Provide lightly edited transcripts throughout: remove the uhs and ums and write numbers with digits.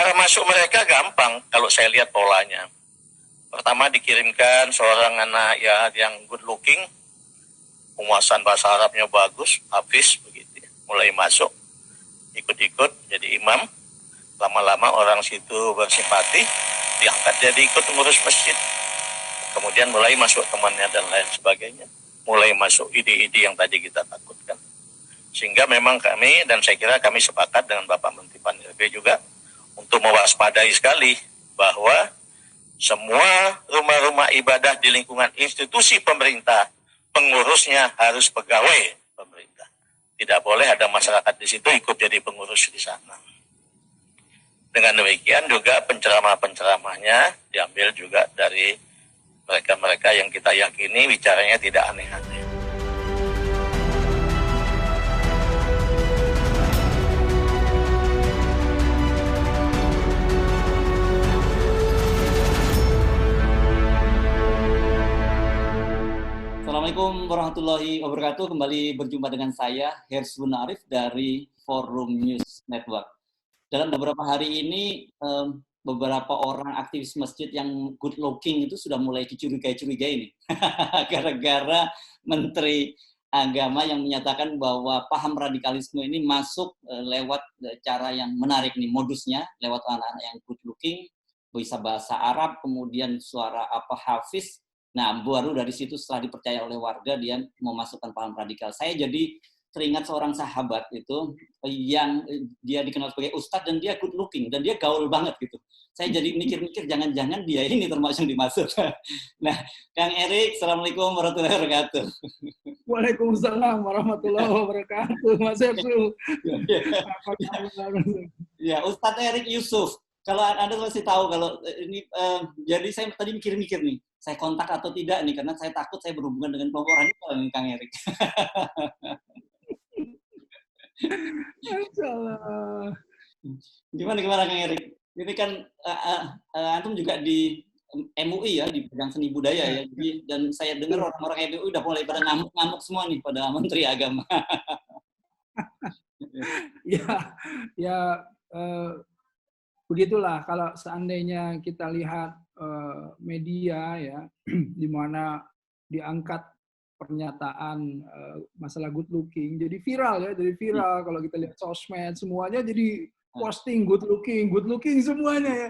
cara masuk mereka gampang kalau saya lihat polanya. Pertama dikirimkan seorang anak ya yang good looking, penguasaan bahasa Arabnya bagus, hafiz begitu. Mulai masuk, ikut-ikut jadi imam. Lama-lama orang situ bersimpati, diangkat jadi ikut mengurus masjid. Kemudian mulai masuk temannya dan lain sebagainya. Mulai masuk ide-ide yang tadi kita takutkan. Sehingga memang kami, dan saya kira kami sepakat dengan Bapak Menteri Pan-RB juga, untuk mewaspadai sekali bahwa semua rumah-rumah ibadah di lingkungan institusi pemerintah, pengurusnya harus pegawai pemerintah. Tidak boleh ada masyarakat di situ ikut jadi pengurus di sana. Dengan demikian juga penceramah-penceramahnya diambil juga dari mereka-mereka yang kita yakini bicaranya tidak aneh-aneh. Assalamualaikum warahmatullahi wabarakatuh. Kembali berjumpa dengan saya, Herzun Arif dari Forum News Network. Dalam beberapa hari ini, beberapa orang aktivis masjid yang good looking itu sudah mulai dicurigai-curigai nih. Gara-gara Menteri Agama yang menyatakan bahwa paham radikalisme ini masuk lewat cara yang menarik nih, modusnya lewat anak-anak yang good looking, bisa bahasa Arab, kemudian suara hafiz. Nah, baru dari situ setelah dipercaya oleh warga, dia memasukkan paham radikal. Saya jadi teringat seorang sahabat itu yang dia dikenal sebagai ustadz dan dia good looking dan dia gaul banget gitu. Saya jadi mikir-mikir jangan-jangan dia ini termasuk yang dimaksud. Nah, Kang Erik, Assalamualaikum warahmatullahi wabarakatuh. Waalaikumsalam warahmatullahi wabarakatuh, Mas Ersu. Ya, Ustadz Erik Yusuf. Kalau Anda masih tahu kalau ini, jadi saya tadi mikir-mikir nih, saya kontak atau tidak nih, karena saya takut saya berhubungan dengan kelompok radikal nih, Kang Erik. Gimana Kang Erik? Ini kan antum juga di MUI ya, di bidang seni budaya ya. Jadi, dan saya dengar orang-orang MUI udah mulai pada ngamuk-ngamuk semua nih pada Menteri Agama. Begitulah kalau seandainya kita lihat media ya, di mana diangkat pernyataan masalah good looking jadi viral ya, kalau kita lihat sosmed semuanya jadi posting good looking semuanya ya.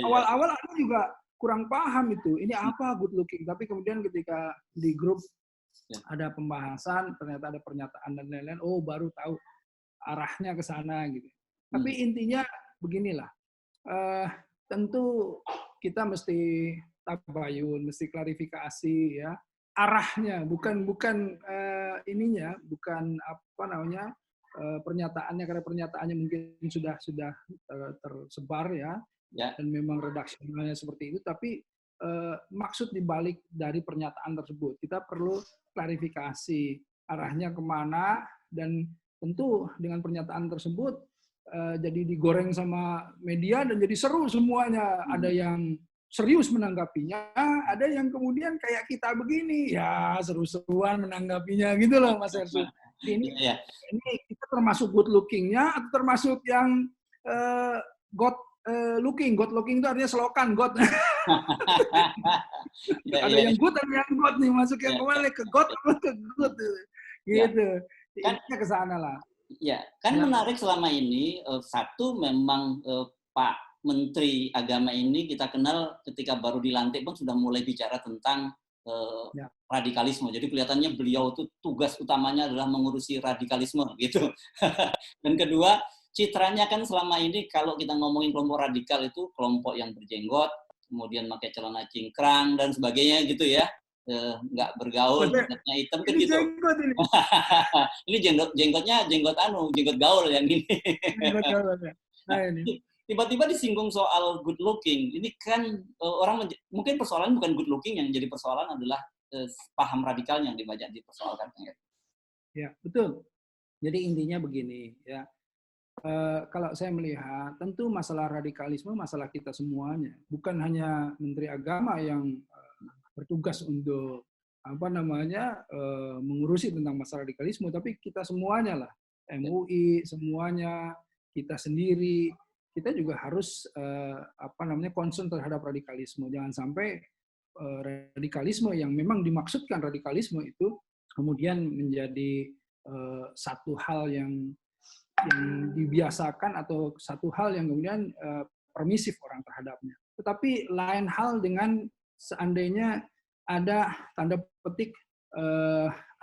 Awal-awal aku juga kurang paham itu ini apa good looking, tapi kemudian ketika di grup ada pembahasan ternyata ada pernyataan dan lain-lain, oh baru tahu arahnya ke sana gitu. Tapi intinya beginilah, tentu kita mesti tabayun, mesti klarifikasi ya. Arahnya bukan ininya, bukan pernyataannya, karena pernyataannya mungkin sudah tersebar ya, dan memang redaksionalnya seperti itu, tapi maksud dibalik dari pernyataan tersebut kita perlu klarifikasi arahnya kemana, dan tentu dengan pernyataan tersebut jadi digoreng sama media dan jadi seru semuanya. Ada yang serius menanggapinya, ada yang kemudian kayak kita begini, ya seru-seruan menanggapinya gitu loh, Mas Ersu. Ini kita termasuk good looking-nya atau termasuk yang God looking itu artinya selokan God. Ada yang good, ada yang God nih, masuk yang kemana, ke God atau ke good gitu. Intinya ke sana lah. Ya, kan menarik selama ini, satu memang Pak Menteri Agama ini kita kenal ketika baru dilantik pun sudah mulai bicara tentang radikalisme. Jadi kelihatannya beliau itu tugas utamanya adalah mengurusi radikalisme gitu. Dan kedua, citranya kan selama ini kalau kita ngomongin kelompok radikal itu kelompok yang berjenggot, kemudian pakai celana cingkrang dan sebagainya gitu ya. Nggak bergaul, jenggotnya hitam kan gitu. Ini jenggotnya jenggot gaul yang ini. Tiba-tiba disinggung soal good looking. Ini kan orang mungkin persoalan bukan good looking, yang jadi persoalan adalah paham radikal yang banyak dipersoalkan. Ya, betul. Jadi intinya begini ya. Kalau saya melihat, tentu masalah radikalisme masalah kita semuanya. Bukan hanya Menteri Agama yang bertugas untuk mengurusi tentang masalah radikalisme, tapi kita semuanya lah, MUI semuanya, kita sendiri, kita juga harus concern terhadap radikalisme. Jangan sampai radikalisme yang memang dimaksudkan radikalisme itu kemudian menjadi satu hal yang dibiasakan atau satu hal yang kemudian permisif orang terhadapnya. Tetapi lain hal dengan seandainya ada tanda petik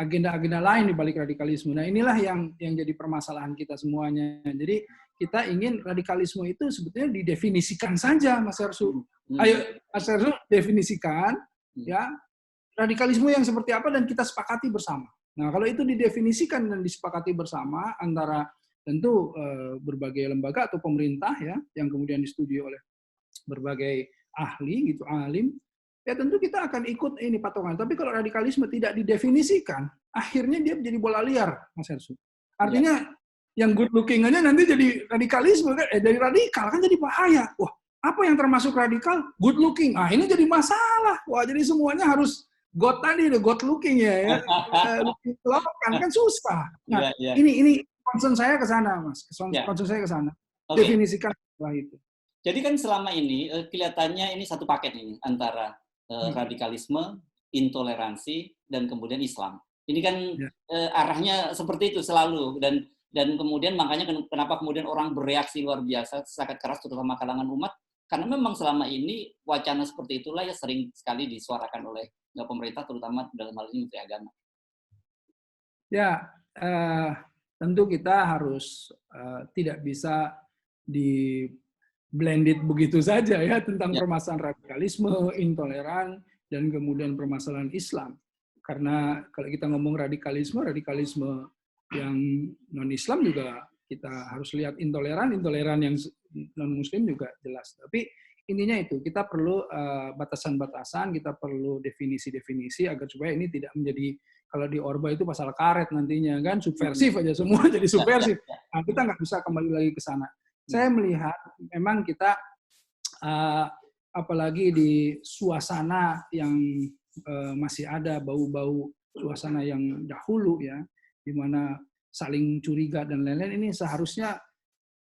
agenda-agenda lain di balik radikalisme. Nah, inilah yang jadi permasalahan kita semuanya. Jadi kita ingin radikalisme itu sebetulnya didefinisikan saja, Mas Hersu. Ayo, Mas Hersu, definisikan ya radikalisme yang seperti apa dan kita sepakati bersama. Nah, kalau itu didefinisikan dan disepakati bersama antara tentu berbagai lembaga atau pemerintah ya yang kemudian disetujui oleh berbagai ahli gitu, alim, ya tentu kita akan ikut ini patokan. Tapi kalau radikalisme tidak didefinisikan, akhirnya dia menjadi bola liar, Mas Hersu. Artinya yang good looking aja nanti jadi radikalisme kan, dari radikal kan jadi bahaya. Wah, apa yang termasuk radikal? Good looking. Ah, ini jadi masalah. Wah, jadi semuanya harus God tadi, God looking ya. Looking kan susah. Nah, ini concern saya ke sana, Mas. Concern saya ke sana. Okay. Definisikan setelah itu. Jadi kan selama ini kelihatannya ini satu paket ini antara radikalisme, intoleransi, dan kemudian Islam. Ini kan arahnya seperti itu selalu dan kemudian makanya kenapa kemudian orang bereaksi luar biasa sangat keras terutama kalangan umat karena memang selama ini wacana seperti itulah ya sering sekali disuarakan oleh pemerintah terutama dalam hal ini Menteri Agama. Ya, tentu kita harus tidak bisa di blended begitu saja ya tentang permasalahan radikalisme, intoleran, dan kemudian permasalahan Islam. Karena kalau kita ngomong radikalisme yang non-Islam juga kita harus lihat intoleran yang non-Muslim juga jelas. Tapi intinya itu, kita perlu batasan-batasan, kita perlu definisi-definisi agar supaya ini tidak menjadi, kalau di Orba itu pasal karet nantinya kan, subversif aja semua jadi subversif. Nah, kita nggak bisa kembali lagi ke sana. Saya melihat memang kita apalagi di suasana yang masih ada bau-bau suasana yang dahulu ya, di mana saling curiga dan lain-lain, ini seharusnya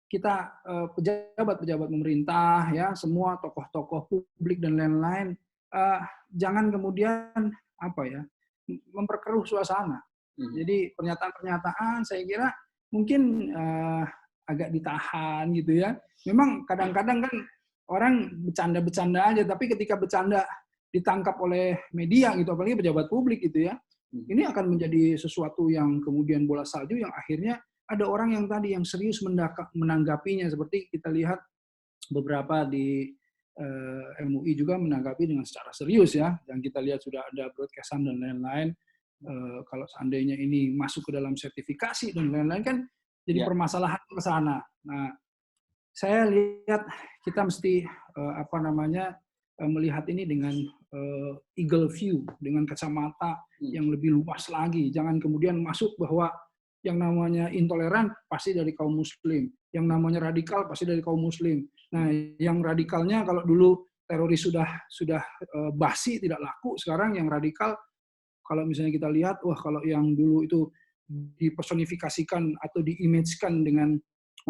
kita pejabat-pejabat pemerintah ya, semua tokoh-tokoh publik dan lain-lain jangan kemudian memperkeruh suasana. Jadi pernyataan-pernyataan saya kira mungkin agak ditahan gitu ya. Memang kadang-kadang kan orang bercanda-bercanda aja, tapi ketika bercanda ditangkap oleh media gitu, apalagi pejabat publik gitu ya, ini akan menjadi sesuatu yang kemudian bola salju yang akhirnya ada orang yang tadi yang serius menanggapinya, seperti kita lihat beberapa di MUI juga menanggapi dengan secara serius ya, dan kita lihat sudah ada broadcast-an dan lain-lain. Kalau seandainya ini masuk ke dalam sertifikasi dan lain-lain kan jadi permasalahan ke sana. Nah, saya lihat kita mesti melihat ini dengan eagle view, dengan kacamata yang lebih luas lagi. Jangan kemudian masuk bahwa yang namanya intoleran pasti dari kaum muslim, yang namanya radikal pasti dari kaum muslim. Nah, yang radikalnya kalau dulu teroris sudah basi, tidak laku, sekarang yang radikal kalau misalnya kita lihat, wah kalau yang dulu itu dipersonifikasikan atau diimagekan dengan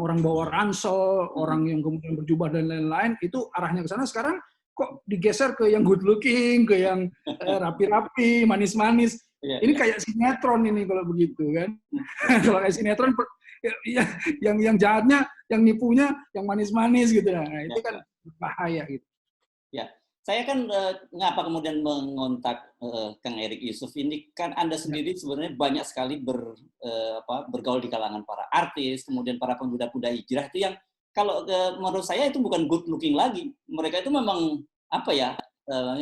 orang bawa ransel, orang yang kemudian berjubah dan lain-lain, itu arahnya ke sana. Sekarang kok digeser ke yang good looking, ke yang rapi-rapi, manis-manis. Ini kayak sinetron ini kalau begitu kan. Kalau kayak sinetron, yang jahatnya, yang nipunya, yang manis-manis gitu. Nah, itu kan bahaya gitu. Ya, saya kan ngapa kemudian mengontak Kang Erik Yusuf ini kan Anda sendiri sebenarnya banyak sekali bergaul di kalangan para artis, kemudian para pemuda-pemuda hijrah itu yang kalau menurut saya itu bukan good looking lagi. Mereka itu memang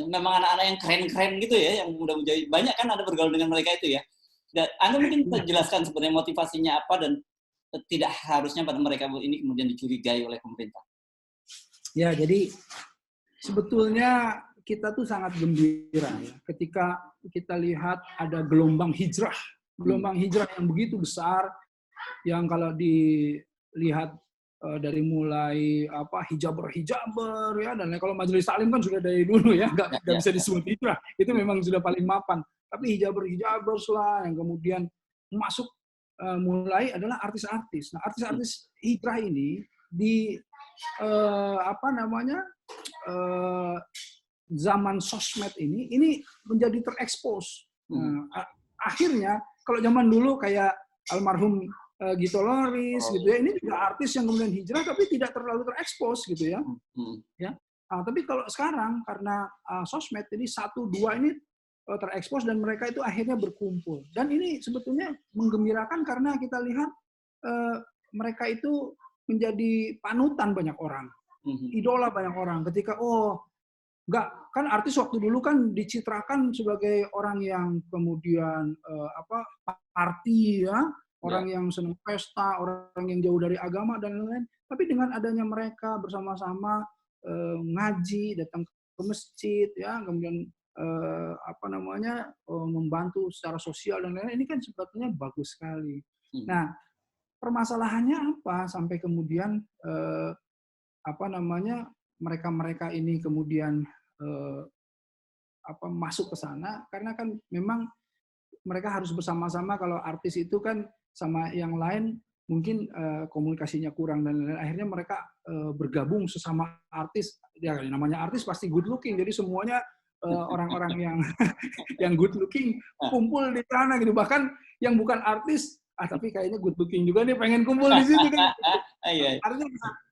memang anak-anak yang keren-keren gitu ya, yang muda-muda banyak kan Anda bergaul dengan mereka itu ya. Dan Anda mungkin bisa jelaskan sebenarnya motivasinya apa dan tidak harusnya pada mereka ini kemudian dicurigai oleh pemerintah. Ya, jadi sebetulnya kita tuh sangat gembira ya ketika kita lihat ada gelombang hijrah yang begitu besar, yang kalau dilihat dari mulai hijaber ya, dan kalau majelis taklim kan sudah dari dulu ya, nggak bisa disebut hijrah, itu memang sudah paling mapan. Tapi hijaber lah yang kemudian masuk mulai adalah artis-artis. Nah, artis-artis hijrah ini apa namanya zaman sosmed ini menjadi terekspos. Akhirnya kalau zaman dulu kayak almarhum Gito Loris gitu ya, ini juga artis yang kemudian hijrah tapi tidak terlalu terekspos gitu ya. Ya. Tapi kalau sekarang karena sosmed ini 1-2 ini terekspos dan mereka itu akhirnya berkumpul. Dan ini sebetulnya menggembirakan karena kita lihat mereka itu menjadi panutan banyak orang, idola banyak orang. Ketika enggak, kan artis waktu dulu kan dicitrakan sebagai orang yang kemudian party ya, orang yang senang pesta, orang yang jauh dari agama dan lain-lain. Tapi dengan adanya mereka bersama-sama ngaji, datang ke masjid ya, kemudian membantu secara sosial dan lain-lain, ini kan sebetulnya bagus sekali. Nah, permasalahannya apa sampai kemudian mereka ini kemudian masuk ke sana, karena kan memang mereka harus bersama-sama. Kalau artis itu kan sama yang lain mungkin komunikasinya kurang dan lain-lain. Akhirnya mereka bergabung sesama artis. Ya namanya artis pasti good looking, jadi semuanya orang-orang yang yang good looking kumpul di sana gitu. Bahkan yang bukan artis, tapi kayaknya good looking juga nih, pengen kumpul di situ kan. Artinya,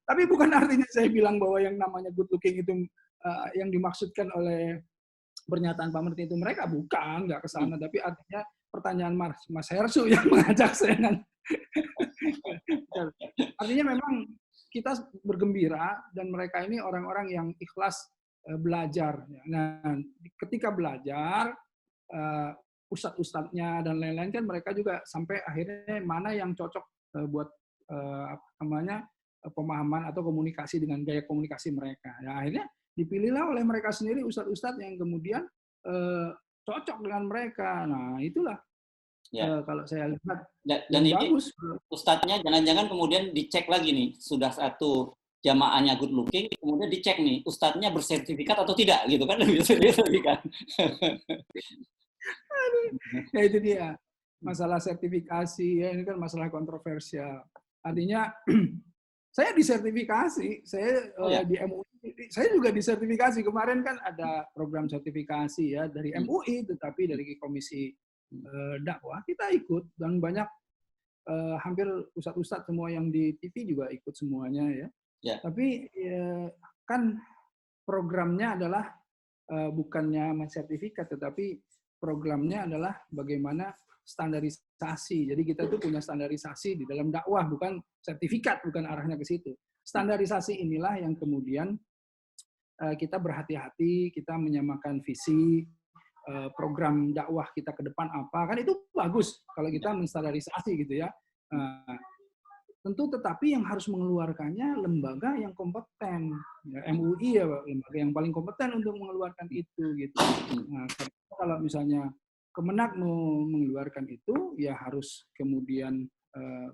tapi bukan artinya saya bilang bahwa yang namanya good looking itu yang dimaksudkan oleh pernyataan Pak Martin itu mereka bukan, nggak ke sana. Tapi artinya pertanyaan Mas Hersu yang mengajak saya kan. Artinya memang kita bergembira dan mereka ini orang-orang yang ikhlas belajar. Nah, ketika belajar, ustadz-ustadznya dan lain-lain kan mereka juga sampai akhirnya mana yang cocok buat pemahaman atau komunikasi dengan gaya komunikasi mereka. Ya, akhirnya dipilihlah oleh mereka sendiri ustadz-ustadz yang kemudian cocok dengan mereka. Nah, itulah kalau saya lihat dan ini bagus. Ustadznya jangan-jangan kemudian dicek lagi nih, sudah satu jamaahnya good looking, kemudian dicek nih ustadznya bersertifikat atau tidak gitu kan, lebih kan. Ya itu dia masalah sertifikasi ya, ini kan masalah kontroversial. Artinya saya disertifikasi, saya di MUI, saya juga disertifikasi. Kemarin kan ada program sertifikasi ya dari MUI, tetapi dari Komisi Dakwah kita ikut, dan banyak hampir ustadz-ustadz semua yang di TV juga ikut semuanya ya. Tapi kan programnya adalah bukannya sertifikat, tetapi programnya adalah bagaimana standarisasi. Jadi kita tuh punya standarisasi di dalam dakwah, bukan sertifikat, bukan arahnya ke situ. Standarisasi inilah yang kemudian kita berhati-hati, kita menyamakan visi, program dakwah kita ke depan apa. Kan itu bagus kalau kita menstandarisasi gitu ya. Tentu tetapi yang harus mengeluarkannya lembaga yang kompeten. Ya, MUI ya lembaga yang paling kompeten untuk mengeluarkan itu gitu. Nah, kalau misalnya Kemenak mau mengeluarkan itu, ya harus kemudian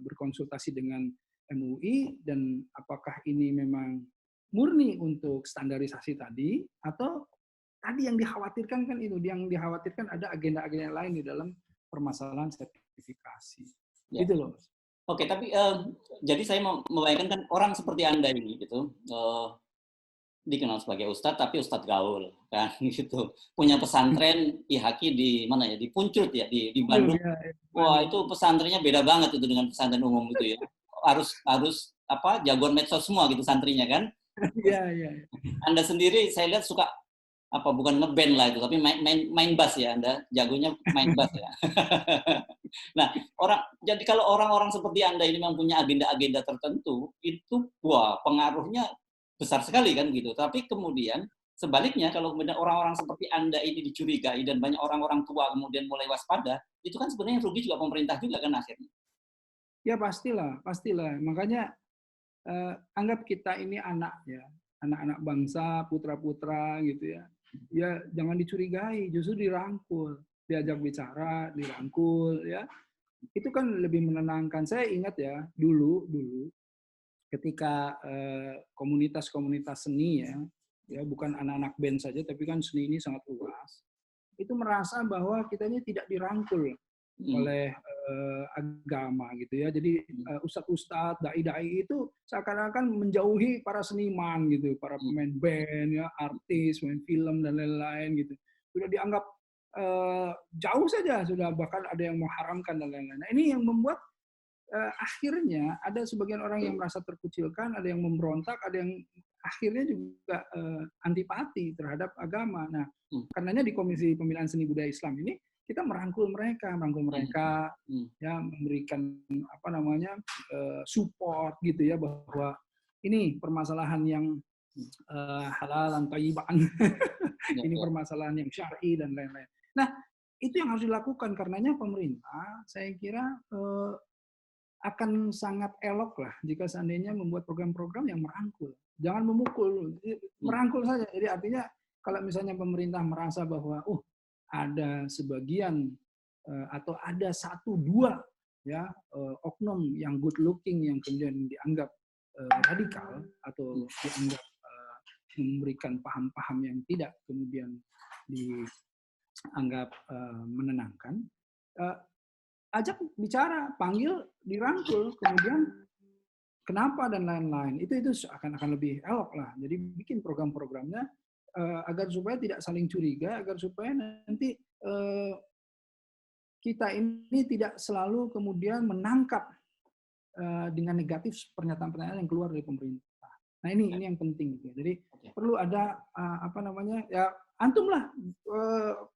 berkonsultasi dengan MUI, dan apakah ini memang murni untuk standarisasi tadi, atau tadi yang dikhawatirkan kan itu, yang dikhawatirkan ada agenda-agenda lain di dalam permasalahan sertifikasi. Gitu loh. Oke, tapi jadi saya membayangkan kan orang seperti Anda ini gitu, dikenal sebagai ustadz tapi ustadz gaul kan gitu, punya pesantren IHAKI di mana ya, di Puncut ya, di Bandung. Wah, itu pesantrennya beda banget itu dengan pesantren umum itu ya, harus jagoan medsos semua gitu santrinya kan. Iya. Anda sendiri saya lihat suka bukan ngeband lah itu, tapi main bass ya, Anda jagonya main bass ya. Nah, jadi kalau orang-orang seperti Anda ini memang punya agenda-agenda tertentu, itu pengaruhnya besar sekali kan gitu. Tapi kemudian sebaliknya kalau kemudian orang-orang seperti Anda ini dicurigai dan banyak orang-orang tua kemudian mulai waspada, itu kan sebenarnya rugi juga pemerintah juga kan akhirnya. Ya pastilah. Makanya anggap kita ini anak ya, anak-anak bangsa, putra-putra gitu ya. Ya jangan dicurigai, justru dirangkul, diajak bicara, dirangkul ya. Itu kan lebih menenangkan. Saya ingat ya, dulu ketika komunitas-komunitas seni ya bukan anak-anak band saja, tapi kan seni ini sangat luas. Itu merasa bahwa kita ini tidak dirangkul oleh agama gitu ya. Jadi ustadz-ustadz, dai-dai itu seakan-akan menjauhi para seniman gitu, para pemain band ya, artis, pemain film dan lain-lain gitu. Sudah dianggap jauh saja, sudah bahkan ada yang mengharamkan dan lain-lain. Nah, ini yang membuat akhirnya ada sebagian orang yang merasa terkucilkan, ada yang memberontak, ada yang akhirnya juga antipati terhadap agama. Nah, karenanya di Komisi Pembinaan Seni Budaya Islam ini kita merangkul mereka, ya, memberikan apa namanya support gitu ya, bahwa ini permasalahan yang halal dan thayyiban, ini permasalahan yang syar'i dan lain-lain. Nah, itu yang harus dilakukan, karenanya pemerintah saya kira akan sangat elok lah jika seandainya membuat program-program yang merangkul. Jangan memukul, merangkul saja. Jadi artinya kalau misalnya pemerintah merasa bahwa ada sebagian atau ada 1-2 ya oknum yang good looking yang kemudian dianggap radikal atau dianggap memberikan paham-paham yang tidak kemudian dianggap menenangkan, ajak bicara, panggil, dirangkul, kemudian kenapa dan lain-lain. Itu akan lebih elok lah. Jadi bikin program-programnya agar supaya tidak saling curiga, agar supaya nanti kita ini tidak selalu kemudian menangkap dengan negatif pernyataan-pernyataan yang keluar dari pemerintah. Nah ini yang penting. Jadi perlu ada apa namanya ya, antum lah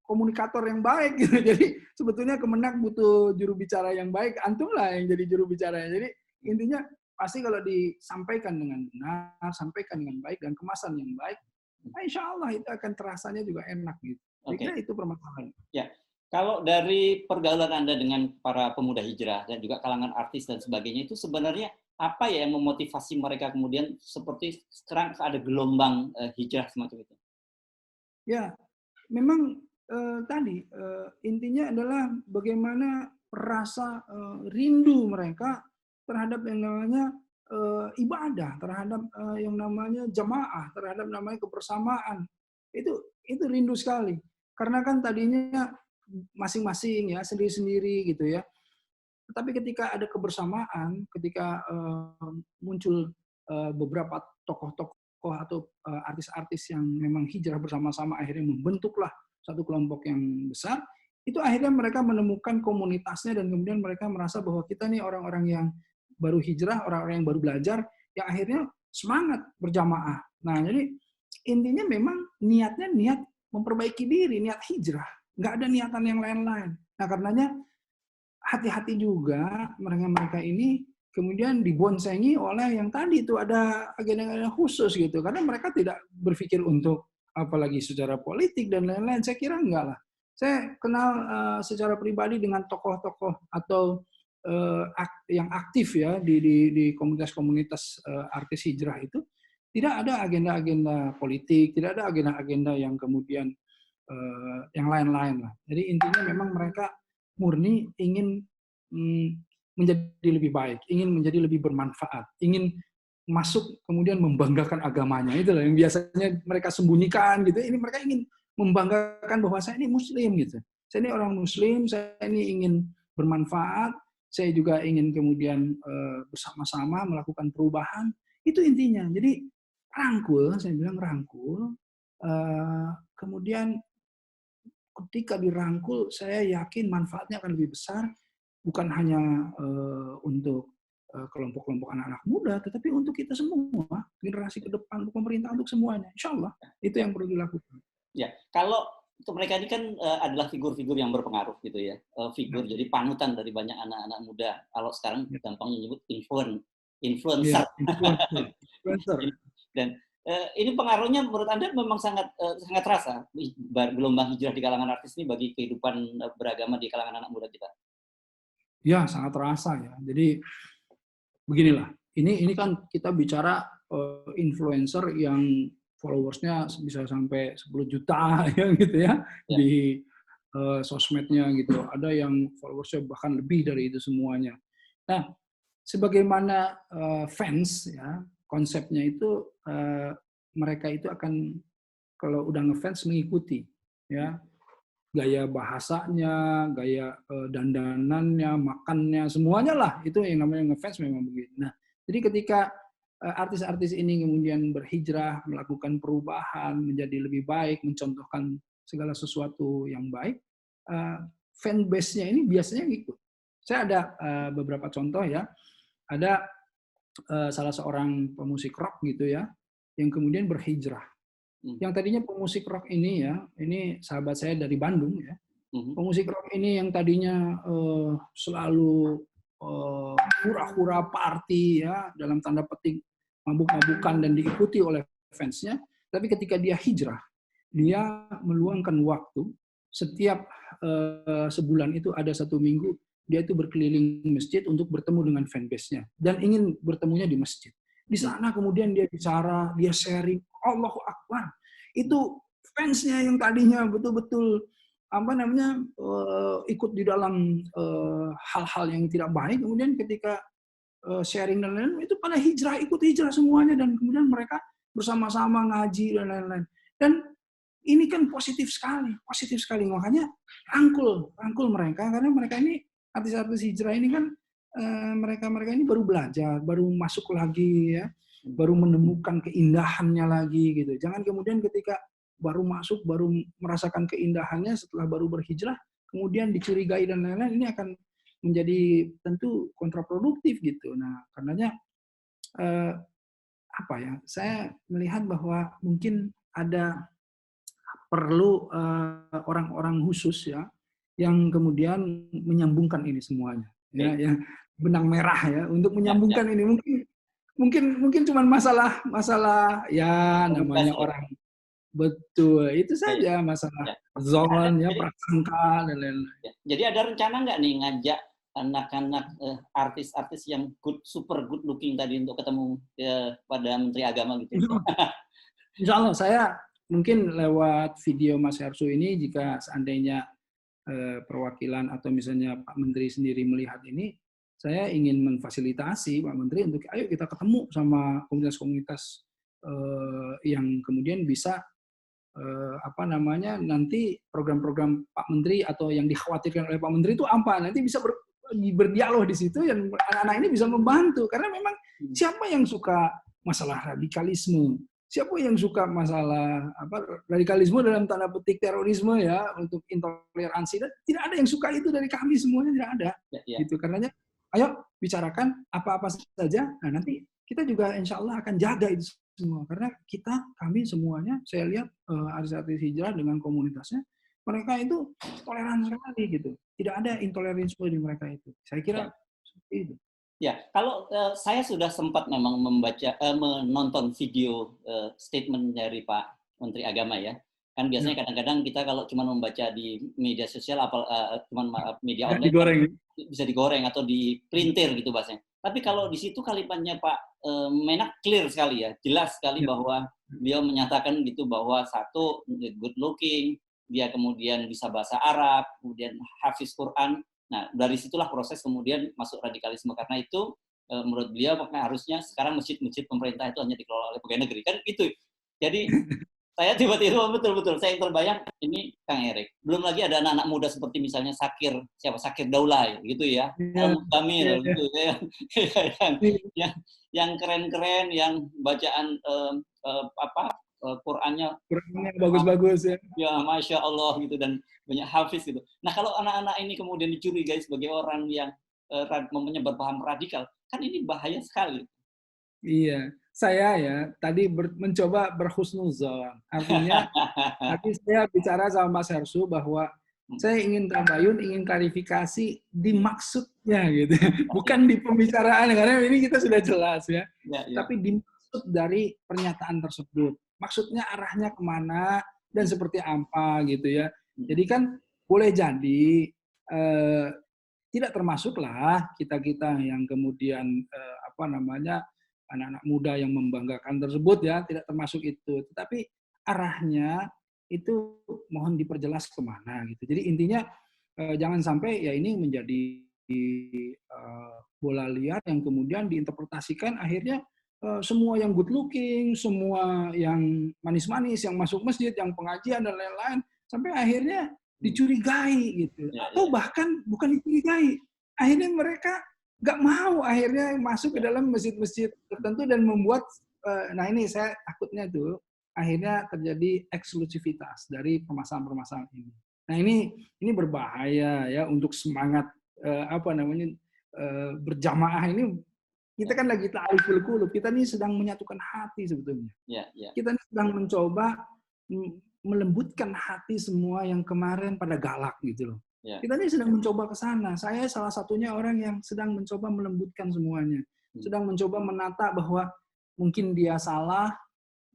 komunikator yang baik gitu. Jadi sebetulnya Kemenak butuh juru bicara yang baik, antum lah yang jadi juru bicaranya. Jadi intinya pasti kalau disampaikan dengan benar, sampaikan dengan baik dan kemasan yang baik, nah, insya Allah itu akan terasanya juga enak gitu. Jadi itu permasalahan. Ya, kalau dari pergaulan Anda dengan para pemuda hijrah dan juga kalangan artis dan sebagainya, itu sebenarnya apa ya yang memotivasi mereka kemudian seperti sekarang ada gelombang hijrah semacam itu? Ya, memang tadi intinya adalah bagaimana rasa rindu mereka terhadap yang namanya ibadah, terhadap yang namanya jamaah, terhadap namanya kebersamaan. Itu rindu sekali. Karena kan tadinya masing-masing ya, sendiri-sendiri gitu ya. Tetapi ketika ada kebersamaan, ketika muncul beberapa tokoh-tokoh atau artis-artis yang memang hijrah bersama-sama akhirnya membentuklah satu kelompok yang besar, itu akhirnya mereka menemukan komunitasnya dan kemudian mereka merasa bahwa kita nih orang-orang yang baru hijrah, orang-orang yang baru belajar, yang akhirnya semangat berjamaah. Nah, jadi intinya memang niatnya niat memperbaiki diri, niat hijrah. Nggak ada niatan yang lain-lain. Nah, karenanya hati-hati juga mereka ini kemudian diboncengi oleh yang tadi itu ada agenda-agenda khusus gitu. Karena mereka tidak berpikir untuk apalagi secara politik dan lain-lain. Saya kira enggak lah. Saya kenal secara pribadi dengan tokoh-tokoh atau yang aktif ya di komunitas-komunitas artis hijrah itu, tidak ada agenda-agenda politik, tidak ada agenda-agenda yang kemudian yang lain-lain lah. Jadi intinya memang mereka murni ingin menjadi lebih baik, ingin menjadi lebih bermanfaat, ingin masuk kemudian membanggakan agamanya. Itulah yang biasanya mereka sembunyikan gitu. Ini mereka ingin membanggakan bahwa saya ini muslim gitu. Saya ini orang muslim, saya ini ingin bermanfaat, saya juga ingin kemudian bersama-sama melakukan perubahan. Itu intinya. Jadi rangkul, saya bilang rangkul. Kemudian ketika dirangkul, saya yakin manfaatnya akan lebih besar, bukan hanya untuk kelompok-kelompok anak-anak muda, tetapi untuk kita semua, generasi ke depan, untuk pemerintah, untuk semuanya. Insya Allah, itu yang perlu dilakukan. Ya, kalau untuk mereka ini kan adalah figur-figur yang berpengaruh gitu ya, figur jadi panutan dari banyak anak-anak muda. Kalau sekarang gampangnya nyebut influencer. Dan ini pengaruhnya menurut Anda memang sangat terasa gelombang hijrah di kalangan artis ini bagi kehidupan beragama di kalangan anak muda kita. Ya, sangat terasa ya. Jadi beginilah. Ini kan kita bicara influencer yang followersnya bisa sampai 10 juta ya gitu ya di sosmednya gitu. Ada yang followersnya bahkan lebih dari itu semuanya. Nah, sebagaimana fans ya, konsepnya itu mereka itu akan kalau udah ngefans mengikuti ya. gaya bahasanya, gaya dandanannya, makannya, semuanya lah itu yang namanya ngefans memang begitu. Nah, jadi ketika artis-artis ini kemudian berhijrah, melakukan perubahan menjadi lebih baik, mencontohkan segala sesuatu yang baik, fanbase-nya ini biasanya ngikut. Saya ada beberapa contoh ya, ada salah seorang pemusik rock gitu ya, yang kemudian berhijrah. Yang tadinya pemusik rock ini ya, ini sahabat saya dari Bandung ya, pemusik rock ini yang tadinya selalu hura-hura party ya, dalam tanda petik mabuk-mabukan dan diikuti oleh fansnya, tapi ketika dia hijrah, dia meluangkan waktu setiap sebulan itu ada 1 minggu dia itu berkeliling masjid untuk bertemu dengan fanbase-nya dan ingin bertemunya di masjid. Di sana kemudian dia bicara, dia sharing, Allahu Akbar. Itu fansnya yang tadinya betul-betul ikut di dalam hal-hal yang tidak baik, kemudian ketika sharing dan lain-lain itu pada ikut hijrah semuanya, dan kemudian mereka bersama-sama ngaji dan lain-lain. Dan ini kan positif sekali. Makanya rangkul mereka, karena mereka ini artis-artis hijrah ini kan mereka ini baru belajar, baru masuk lagi ya, baru menemukan keindahannya lagi gitu. Jangan kemudian ketika baru masuk, baru merasakan keindahannya setelah baru berhijrah, kemudian dicurigai dan lain-lain, ini akan menjadi tentu kontraproduktif gitu. Nah, karenanya saya melihat bahwa mungkin ada perlu orang-orang khusus ya yang kemudian menyambungkan ini semuanya ya, yang benang merah ya untuk menyambungkan ini. Mungkin cuma masalah ya namanya orang, betul, itu saja masalah zon ya, prasangka dan lain-lain. Jadi ada rencana nggak nih ngajak anak-anak artis-artis yang super good looking tadi untuk ketemu pada Menteri Agama gitu? Insya Allah saya mungkin lewat video Mas Hersu ini, jika seandainya perwakilan atau misalnya Pak Menteri sendiri melihat ini, saya ingin memfasilitasi Pak Menteri untuk ayo kita ketemu sama komunitas-komunitas yang kemudian bisa nanti program-program Pak Menteri atau yang dikhawatirkan oleh Pak Menteri itu apa, nanti bisa berdialog di situ, dan anak-anak ini bisa membantu, karena memang siapa yang suka masalah radikalisme, siapa yang suka masalah radikalisme dalam tanda petik terorisme ya, untuk intoleransi, dan tidak ada yang suka itu dari kami semuanya, tidak ada gitu. Karenanya ayo bicarakan apa-apa saja, nah nanti kita juga insya Allah akan jaga itu semua, karena kami semuanya, saya lihat artis-artis hijrah dengan komunitasnya, mereka itu toleran sekali gitu, tidak ada intoleransi di mereka itu. Saya kira seperti itu. Ya, kalau saya sudah sempat memang menonton video statement dari Pak Menteri Agama ya. Kan biasanya kadang-kadang kita kalau cuma membaca di media sosial, media online, bisa digoreng atau diprintir gitu bahasanya. Tapi kalau di situ kalimatnya Pak Menak clear sekali ya, jelas sekali bahwa beliau menyatakan gitu bahwa satu, good looking, dia kemudian bisa bahasa Arab, kemudian hafiz Quran. Nah, dari situlah proses kemudian masuk radikalisme. Karena itu, menurut beliau, makanya harusnya sekarang masjid-masjid pemerintah itu hanya dikelola oleh pegawai negeri. Kan itu. Jadi, saya tiba-tiba betul-betul, saya yang terbayang, ini Kang Erik. Belum lagi ada anak-anak muda seperti misalnya Sakir Daulay, gitu ya. Al-Muqtamil, gitu ya. Yang keren-keren, yang bacaan Qurannya bagus-bagus ya. Ya, Masya Allah gitu, dan banyak hafiz gitu. Nah, kalau anak-anak ini kemudian dicurigai sebagai orang yang menyebar paham radikal, kan ini bahaya sekali. Iya, saya ya tadi mencoba berhusnuzon. Artinya tadi saya bicara sama Mas Hersu bahwa saya ingin tabayun, ingin klarifikasi di maksudnya gitu. Bukan di pembicaraan, karena ini kita sudah jelas ya. Tapi di maksud dari pernyataan tersebut. Maksudnya arahnya kemana dan seperti apa gitu ya. Jadi kan boleh jadi tidak termasuklah kita-kita yang kemudian anak-anak muda yang membanggakan tersebut ya, tidak termasuk itu. Tetapi arahnya itu mohon diperjelas kemana gitu. Jadi intinya jangan sampai ya ini menjadi bola liar yang kemudian diinterpretasikan akhirnya semua yang good looking, semua yang manis-manis, yang masuk masjid, yang pengajian dan lain-lain, sampai akhirnya dicurigai gitu, atau bahkan bukan dicurigai, akhirnya mereka nggak mau akhirnya masuk ke dalam masjid-masjid tertentu dan membuat, nah ini saya takutnya tuh akhirnya terjadi eksklusivitas dari permasalahan-permasalahan ini. Nah ini berbahaya ya untuk semangat berjamaah ini. Kita kan lagi ta'ariful qulub, kita ini sedang menyatukan hati sebetulnya. Kita ini sedang mencoba melembutkan hati semua yang kemarin pada galak gitu loh. Kita ini sedang mencoba ke sana. Saya salah satunya orang yang sedang mencoba melembutkan semuanya. Sedang mencoba menata bahwa mungkin dia salah,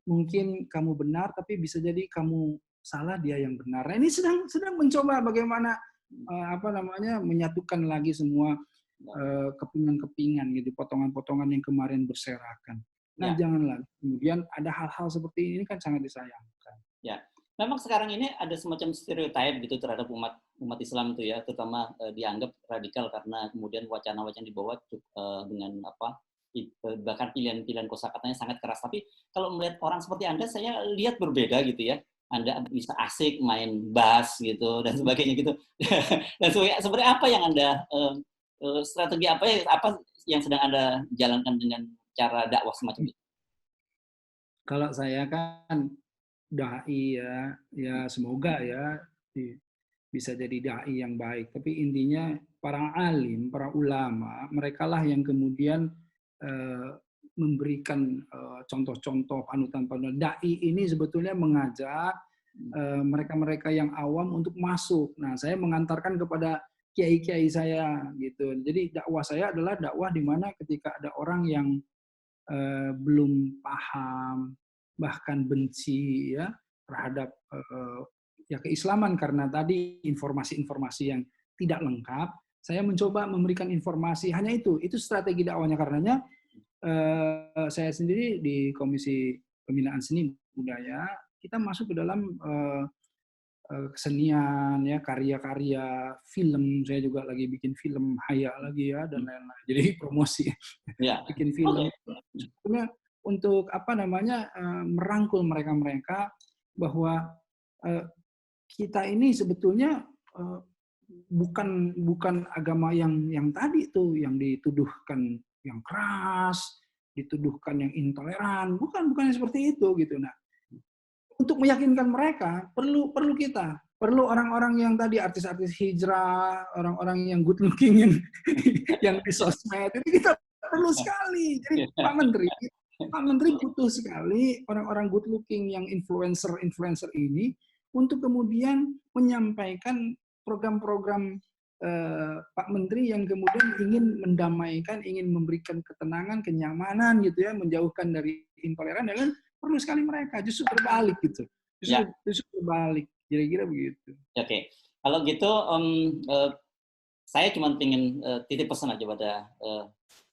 mungkin kamu benar, tapi bisa jadi kamu salah, dia yang benar. Nah, ini sedang mencoba bagaimana menyatukan lagi semua kepingan-kepingan gitu, potongan-potongan yang kemarin berserakan. Nah, janganlah kemudian ada hal-hal seperti ini kan sangat disayangkan. Ya, memang sekarang ini ada semacam stereotip gitu terhadap umat Islam itu ya, terutama dianggap radikal karena kemudian wacana-wacana dibawa dengan bahkan pilihan-pilihan kosakatanya sangat keras. Tapi kalau melihat orang seperti Anda, saya lihat berbeda gitu ya. Anda bisa asik main bass gitu dan sebagainya gitu. Dan sebenarnya apa yang Anda strategi apa yang sedang Anda jalankan dengan cara dakwah semacam itu? Kalau saya kan dai ya semoga ya bisa jadi dai yang baik. Tapi intinya para alim, para ulama, merekalah yang kemudian memberikan contoh-contoh panutan-panutan. Dai ini sebetulnya mengajak mereka-mereka yang awam untuk masuk. Nah, saya mengantarkan kepada kiai-kiai saya gitu. Jadi dakwah saya adalah dakwah di mana ketika ada orang yang belum paham, bahkan benci ya terhadap keislaman karena tadi informasi-informasi yang tidak lengkap, saya mencoba memberikan informasi. Hanya itu strategi dakwahnya. Karenanya saya sendiri di Komisi Pembinaan Seni Budaya, kita masuk ke dalam kesenian ya, karya-karya film. Saya juga lagi bikin film Haya lagi ya dan lain-lain. Jadi promosi bikin film. Sebetulnya untuk merangkul mereka bahwa kita ini sebetulnya bukan agama yang tadi tuh yang dituduhkan yang keras, dituduhkan yang intoleran, bukan seperti itu gitu. Nah, untuk meyakinkan mereka perlu orang-orang yang tadi artis-artis hijrah, orang-orang yang good looking yang di sosmed itu kita perlu sekali. Jadi Pak Menteri butuh sekali orang-orang good looking yang influencer ini untuk kemudian menyampaikan program-program Pak Menteri yang kemudian ingin mendamaikan, ingin memberikan ketenangan, kenyamanan gitu ya, menjauhkan dari intoleran, dan perlu sekali mereka justru berbalik gitu. Justru berbalik, kira-kira begitu. Oke. Kalau gitu saya cuma ingin titip pesan aja pada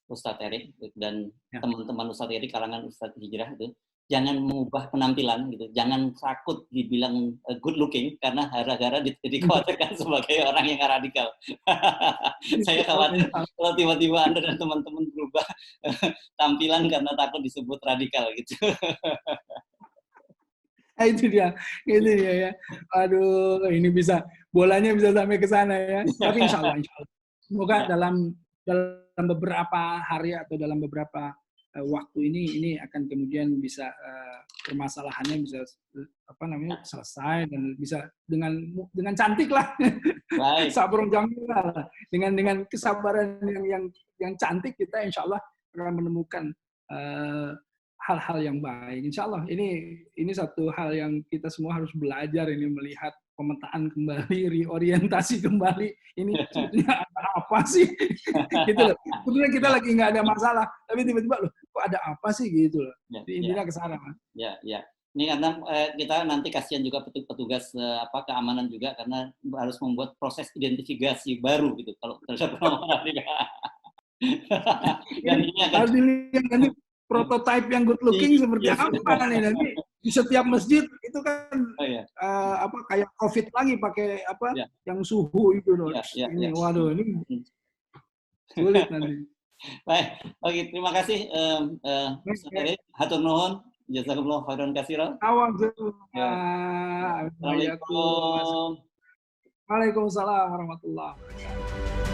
Ustadz Erik dan teman-teman Ustadz Erik kalangan Ustadz Hijrah itu, jangan mengubah penampilan gitu, jangan takut dibilang good looking karena gara-gara dikhawatirkan sebagai orang yang radikal. Saya khawatir kalau tiba-tiba Anda dan teman-teman berubah tampilan karena takut disebut radikal gitu. Itu dia ya. Aduh, ini bolanya bisa sampai ke sana ya. Tapi insya Allah. Semoga dalam beberapa hari atau dalam beberapa waktu ini akan kemudian bisa permasalahannya bisa selesai dan bisa dengan cantik lah. Sabrun jamil lah. Dengan kesabaran yang cantik kita insya Allah akan menemukan hal-hal yang baik. Insya Allah ini satu hal yang kita semua harus belajar ini, melihat pemetaan kembali, reorientasi kembali. Ini sebetulnya ada apa sih? Gitu loh. Sebetulnya kita lagi nggak ada masalah, tapi tiba-tiba loh, kok ada apa sih gitu loh. Intinya ke sana. Ya. Ini karena kita nanti kasihan juga petugas keamanan juga karena harus membuat proses identifikasi baru gitu kalau terhadap orang. Dan ini akan harus dilihat nanti prototipe yang good looking seperti apa nih nanti di setiap masjid itu kan kayak COVID lagi pakai yang suhu itu loh. Waduh ini sulit nanti. Baik, oke, terima kasih hatur nuhun, jazakumullah khairan katsiran. Assalamualaikum. Waalaikumsalam warahmatullahi wabarakatuh.